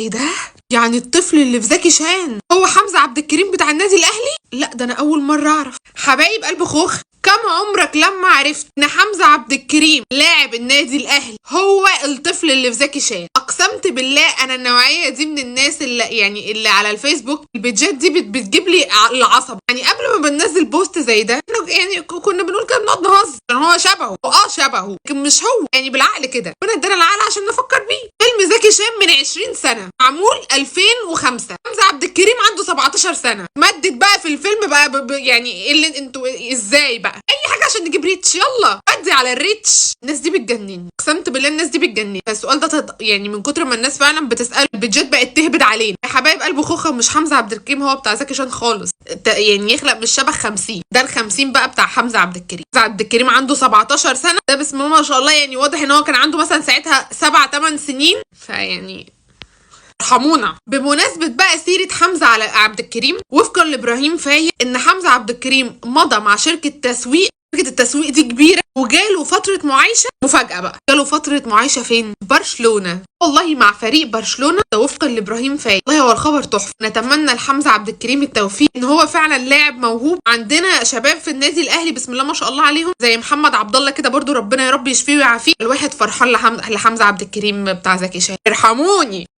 ايه ده؟ يعني الطفل اللي في زكي شان هو حمزة عبد الكريم بتاع النادي الاهلي؟ لا ده انا اول مرة اعرف. حبايب قلب خوخ، كم عمرك لما عرفت ان حمزة عبد الكريم لاعب النادي الاهلي هو الطفل اللي في زكي شان؟ اقسمت بالله انا النوعية دي من الناس اللي على الفيسبوك البيجات دي بتجيب لي العصب. يعني قبل ما بننزل بوست زي ده يعني كنا بنقول كده بنقعد نهزر عشان هو شبهه، شبهه لكن مش هو، يعني بالعقل كده ربنا ادانا العقل عشان نفكر بيه. فيلم زكي شان من 20 سنة معمول 2005، حمزة عبد الكريم عنده 17 سنة، مدت بقى في الفيلم بقى يعني اللي انتوا ازاي بقى اي حاجة عشان نجيب ريتش، يلا ادي على الريتش. الناس دي بتجنني، اقسمت بالله الناس دي بتجنني. فالسؤال ده يعني من كتر ما الناس فعلا بتسأل البيجات بقت تهبد علينا. يا حبايب قلب خوخه مش حمزة عبد الكريم هو بتاع زكي شان خالص، يعني يخلق مش شبه 50، ده ال50 بقى بتاع حمزة عبد الكريم. حمزة عبد الكريم عنده 17 سنة، ده بسم الله ما شاء الله، يعني واضح ان هو كان عنده مثلا ساعتها 7-8 سنين، فيعني ارحمونا. بمناسبة بقى سيرة حمزة عبد الكريم، وفقا لابراهيم فايق ان حمزة عبد الكريم مضى مع شركة تسويق، شركة التسويق دي كبيرة، وجاله فترة معايشة مفاجأة بقى. جاله فترة معايشة فين؟ برشلونة، والله مع فريق برشلونة، ده وفقا لابراهيم فايق. والله هو الخبر تحفة. نتمنى لحمزة عبد الكريم التوفيق، ان هو فعلا لاعب موهوب. عندنا شباب في النادي الاهلي بسم الله ما شاء الله عليهم زي محمد عبد الله كده برضو، ربنا يا رب يشفيه ويعافيه. الواحد فرحان لحمزة عبد الكريم بتاع زكي شان. ارحموني.